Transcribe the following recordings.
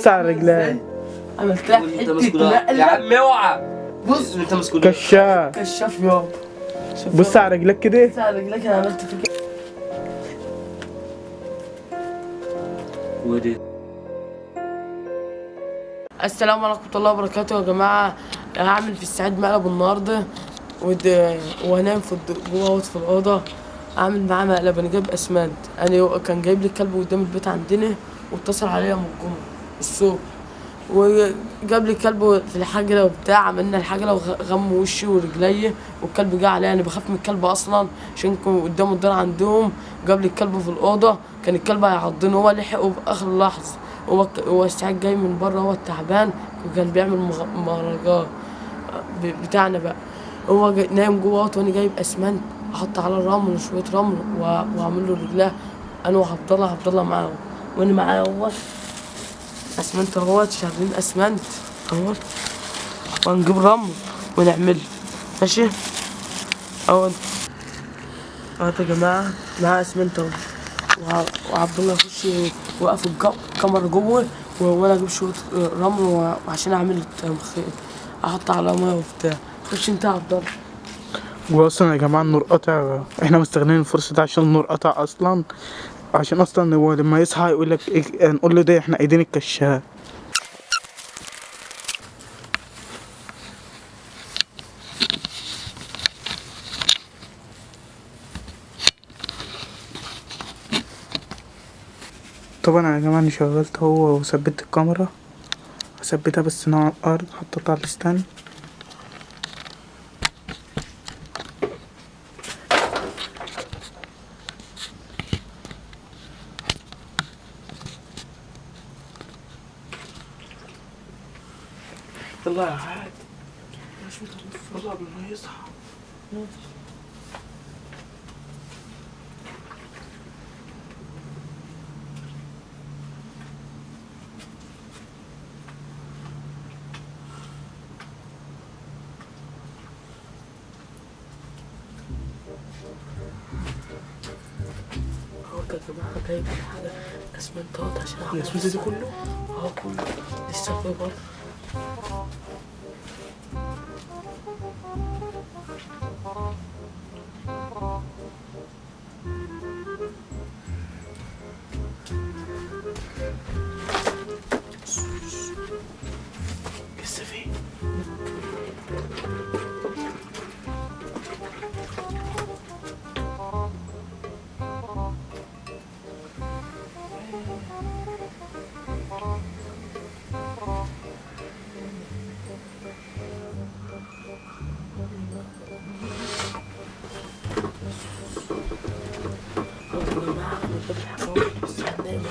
بص على رجلها. عملت لك حته يا عم اوعى. بص انت مسكون كشاف. كشاف يابا. بص على رجلك كده. بص على رجلك انا عملت فيك. ودي السلام عليكم ورحمه الله وبركاته يا جماعه. هعمل في السعيد مقلب النهارده وهنام جوه في الاوضه. اعمل معاه مقلب. انا جايب اسمنت. انا كان جايب لي الكلب قدام البيت عندنا واتصل عليا من الجمعه الصبح وجاب لي كلب في الحجره وبتاع. عملنا الحجره وغم وشي ورجلي والكلب جه عليا. انا بخاف من الكلب اصلا عشان كان قدام الدار عندهم. جاب لي الكلب في الاوضه. كان الكلب هيعضني. هو لحقه باخر لحظه. هو الساعات جاي من بره. هو تعبان وكان بيعمل مهرجان بتاعنا بقى. هو نايم جوه وانا جايب اسمنت احط على الرمل وشويه رمل واعمل له رجلاه. انا وعبد الله معاه وانا معاه اهوت اسمنت اهوت. شغالين اسمنت اهوت وهنجيب رمل ونعمل ماشي اهوت يا جماعه. معاه اسمنت اهو وعبد الله يخش يوقف الكاميرا جوه وانا اجيب شويه رمل وعشان اعمل احط على ميه وبتاع. خش انت يا عبد الله. واصلا يا جماعه النور قطع. احنا مستغلين الفرصه دي عشان النور قطع اصلا. عشان اصلا هو لما يصحى يقول لك إيه، نقول له ده احنا ايدين الكشاف. طبعا يا جماعه انا شغلت هو وثبت الكاميرا. ثبتها بس على الارض. حطيتها على الستاند. يلا يا عاد مش متوفر قبل ما يصحى. اهو يا جماعه جايب حاجه اسمنتات عشان اعمل الاسمنت دي كله اهو كله لسه في بره. لسه في. اهو يا جماعه انا جايب الحاجه بس هننام.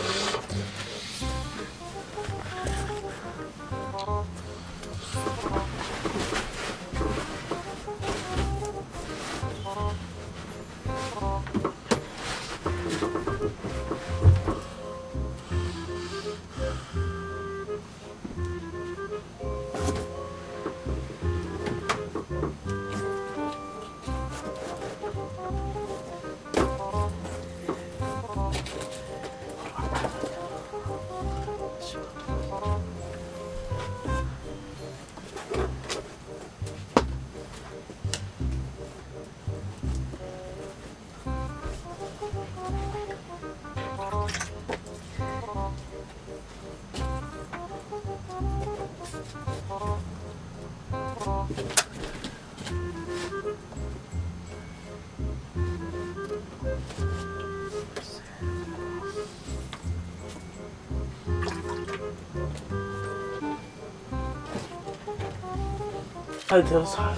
هادي اصحى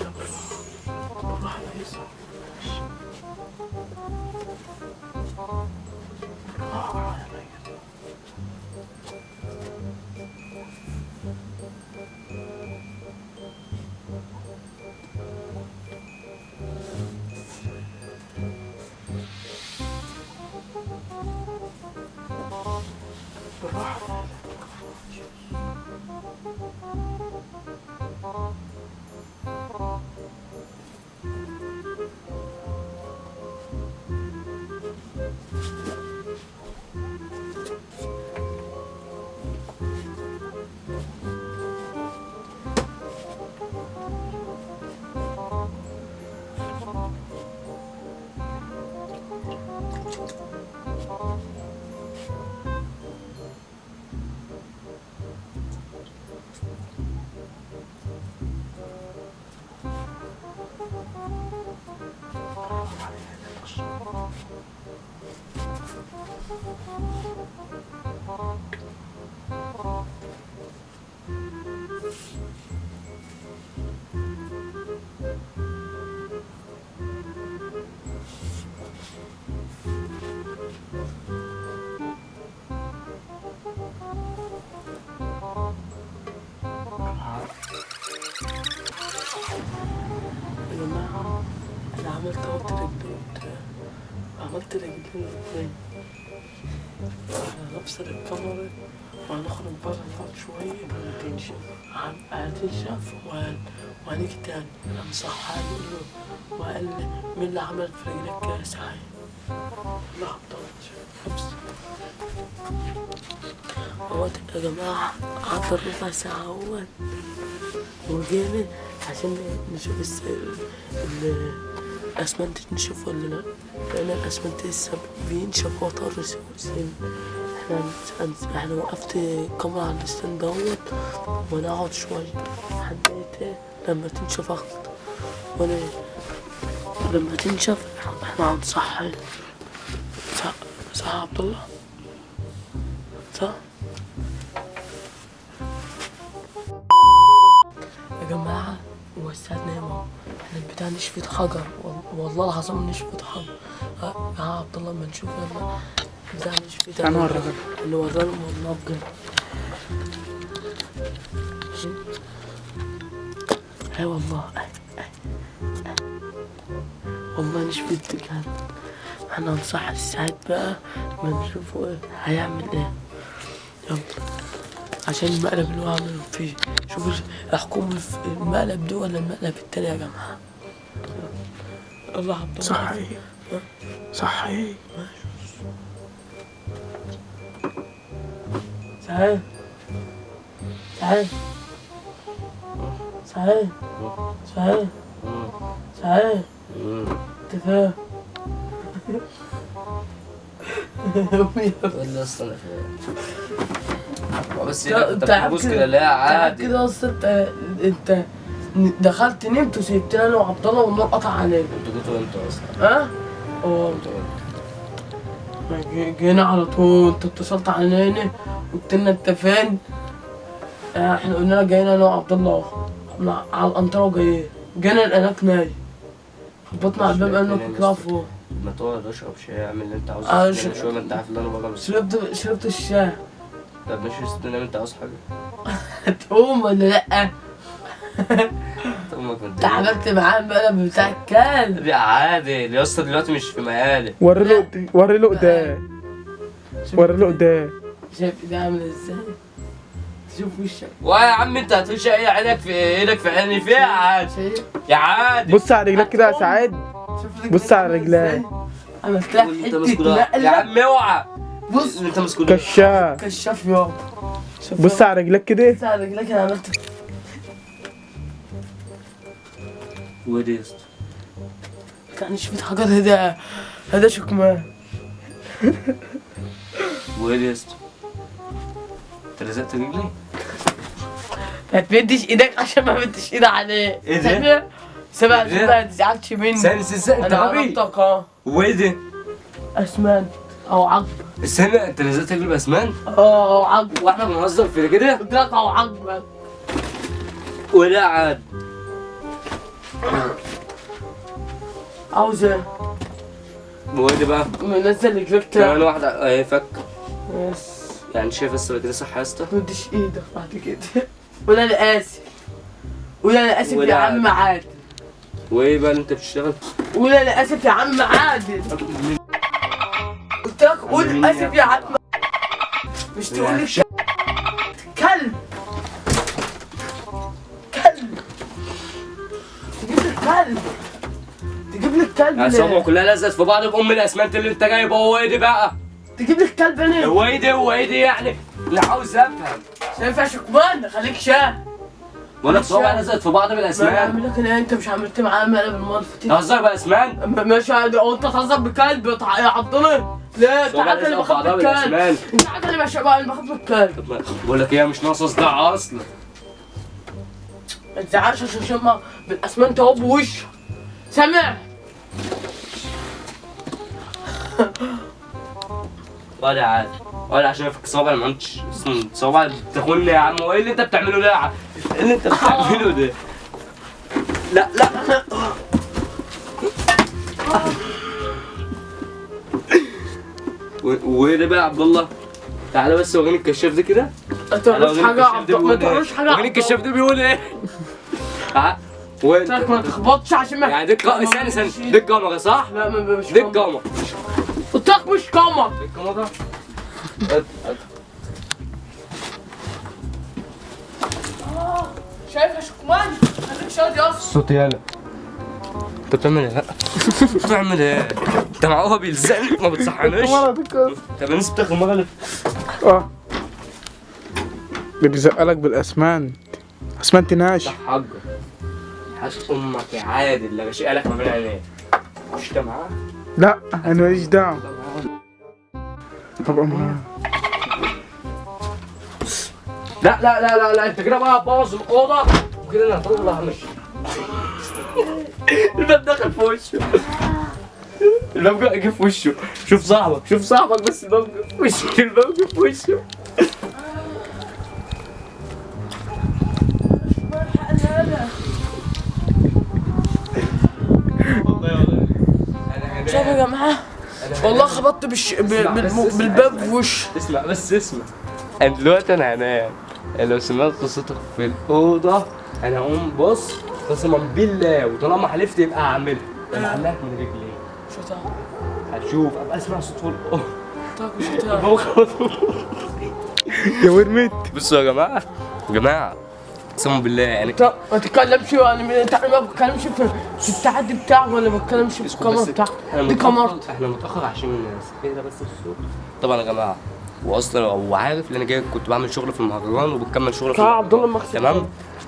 بالراحة يصحى. بالراحة. عملت رجلين الاثنين. هنفصل الكاميرا وهنخرج بره نقعد شوية. هتنشف وهنيجي تاني. قام صحاني وقال لي مين اللي عمل في رجلك كده يا سعيد؟ لا عبدالله هو يا جماعة قعدت ربع ساعة اهوت وجينا عشان نشوف الاسمنت نشوف ولا لا، لان الاسمنت لسه بينشف وطر سن. احنا وقفت الكاميرا على الستاند دوت وانا اقعد شوية لحد لما تنشف اخد، وانا لما تنشف احنا هنصحي. صح يا عبد الله؟ صح يا جماعة، هو الساعة 2 اهو، احنا البتاع نشفت حجر، والله العظيم نشفت حجر. يا عبد الله اما نشوف لما البتاع نشفت نوريهم والله بجد. اي والله والله نشفت بجد. احنا هنصحي الساعات بقى ما نشوفوا ايه هيعمل ايه. يلا عشان المقلب اللي هو عامله فيه، شوفوا احكموا في المقلب ده ولا المقلب التاني يا جماعة. الله عبد الله صحي صحي سعيد سعيد سعيد سعيد سعيد انت فاهم؟ ولا اصلا بس انت بتبوس كده لا عادي كده اصلا. انت دخلت نمت وسيبتني انا وعبد الله والنور قطع علينا. انتوا جيتوا امتى اصلا؟ ها؟ اه جينا على طول، انت اتصلت علينا قلت لنا انت فين؟ احنا قلنا لك جايين انا وعبد الله على القنطره وجايين، جينا لقيناك نايم، خبطنا على الباب قالنا اطلع فوق. ما تقعد اشرب شاي اعمل اللي انت عاوزه شويه، ما انت عارف ان انا بره بس. شربت الشاي. طب ماشي استنى، انت عاوز حاجه؟ تقوم ولا لا؟ امك انت عملت معاه المقلب بتاع الكلب. لا عادي يا اسطى، دلوقتي مش في مقالب. وري له قدام. شايف ايدي عامله ازاي؟ شوف وشك. ويا عم انت هتخش ايه عينك في ايدك في عيني فيها عادي شايف؟ يا عادي. بص على رجلك كده يا سعاد، بص على رجلك. عملت لها انت حته مسكولة يا عم اوعى. بص انت مسكولة كشاف يابا. بص على رجلك كده. بص على رجلك. انا عملت ودي يا اسطى كان شفت حاجات هذا شكمان. ودي يا اسطى انت لزقت رجلي؟ ما تمدش ايدك عشان ما مدش ايدي عليه. ايه ده؟ سامع ما تزعلش مني. استنى انت انا غبي. عرفتك اه. وايه ده؟ اسمنت او عقب. استنى انت لزقت رجلي باسمنت؟ اه او عقب. واحنا بنهزر في كده؟ قلت لك او عقب. ولا عاد عاوز ايه؟ وايه ده بقى؟ منزل رجلك كمان واحدة اهي فك. يس. يعني شايف الصورة كده صح يا اسطى؟ ما تمدش ايدك بعد كده. قول انا اسف. قول انا اسف يا عم عادل. وايه بقى اللي انت بتشتغل؟ قول انا اسف يا عم عادل. قلت لك قول اسف يا عم. مش تقول لي كلب. كلب. تجيب لي الكلب. الصوابع كلها لزقت في بعض بأم الاسمنت اللي انت جايبه. هو ايه ده بقى؟ تجيب لي الكلب انا. هو ايه ده يعني؟ انا عاوز افهم. شايف يا شكمان خليك شاه. ولا الصوابع لزقت في بعض ما بالاسمنت؟ بعمل لك انا، انت مش عملت معايا مقلب المره اللي فاتت. تهزر بالاسمنت؟ ماشي عادي. هو انت تهزر بكلب يا عبدالله؟ لا انت عارف اللي بخاف من الكلب. انت عارف اللي بخاف من الكلب. بقول لك ايه مش ناقصه صداع اصلا. ما تزعلش عشان شمع بالاسمنت اهو بوشك. سامع؟ ولا عادي ولا عشان افك صوابع ما عملتش صوابع تخوني يا عم. وايه اللي انت بتعمله ده يا عم؟ ايه اللي انت بتعمله ده؟ لا وايه ده بقى يا عبد الله؟ تعالى بس وريني الكشاف ده كده. ما تقولوش حاجه يا عبد الله. ما تقولوش حاجه. وريني الكشاف ده بيقول ايه؟ وانت قلت لك ما تخبطش عشان ما يعني دي استنى دي الكاميرا صح؟ لا مش دي كاميرا. الكاميرا قلت لك مش كاميرا. دي الكاميرا شايف يا شكمان؟ خليك شاطر يا اسطى. صوت يالا انت بتعمل ايه؟ بتعمل ايه؟ انت معقوها بيلزقني ما بتصحناش؟ طب الناس بتاخد مغلب اه بيزقلك بالاسمنت، اسمنت ناشف. حاجة هات امك يا عادل لا شيء لك ما بين عينيه مش انت معاه؟ لا انا ماليش دعوه. هبقى معاه. لا انت كده بقى بوظ الاوضه وكده انا هطلع مش الباب دخل في وشه الباب جه في وشه. شوف صاحبك بس الباب جه في وشه الباب جه في وشه. شايف يا جماعه؟ والله خبطت بالباب في وش. اسمع انا دلوقتي انا هنام لو سمعت قصتك في الاوضه انا هقوم بص قسما بالله وطالما حلفت يبقى هعملها انا هعملها من رجلي. شو تعمل؟ هتشوف ابقى اسمع صوت في الاوضه. مش تعمل. يا ورمت. بصوا يا جماعه قسما بالله يعني ما تتكلمش يعني انت ما بتكلمش في التعدي بتاعك ولا ما بتكلمش في الكاميرا بتاعك. دي كاميرتي. احنا متاخر عشان الناس كده بس الصوت. طبعا يا جماعه واصلا هو عارف ان انا جاي كنت بعمل شغل في المهرجان وبكمل شغل في عبد الله المغسل. تمام.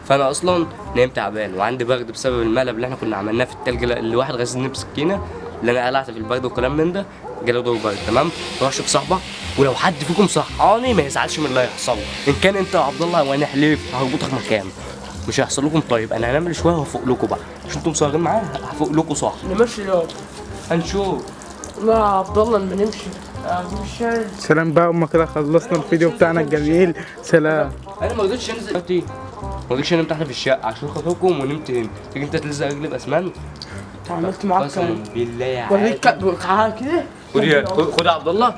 فانا اصلا نايم تعبان وعندي برد بسبب المقلب اللي احنا كنا عملناه في التلج اللي واحد غزني بسكينه اللي انا قلعت في البرد وكلام من ده جالي دور برد. تمام. روح شوف صاحبك ولو حد فيكم صحاني ما يزعلش من اللي هيحصل ان كان انت يا عبد الله وانا حليف هربطك مكانه مش هيحصل لكم. طيب انا هنعمل شويه وهفوق لكم بقى مش انتم صاغرين معايا هفوق لكم صح. نمشي اليوم. هنشوف. لا يا عبد الله ما نمشي. مش سلام بقى، اما كده خلصنا الفيديو بتاعنا الجميل. سلام. انا ما رضيتش انزل دلوقتي ما رضيتش انام تحت في الشقه عشان خاطركم ونمت هنا. تيجي انت تلزق رجلي باسمنت عملت معاك قسما بالله يا وريك عادل. كده. خد يا عبد الله.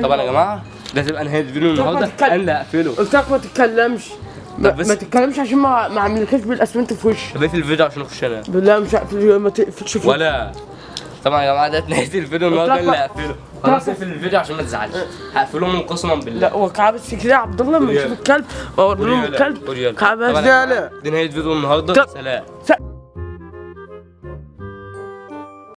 طبعا يا جماعه ده تبقى نهايه الفيديو النهارده انا اللي هقفله. قلت لك ما تتكلمش. ما تتكلمش عشان ما عملكش بالاسمنت في وشي. طب اقفل الفيديو عشان اخش انام. بالله مش هقفل. ما تقفلش في ولا طبعا يا جماعه ده نهايه الفيديو النهارده اللي هقفله. خلاص اقفل الفيديو عشان ما تزعلش. هقفله من قسما بالله. لا هو كعبس كده يا عبد الله ما نشوف الكلب. بوري له الكلب. كعبس. دي نهايه فيديو النهارده. سلام.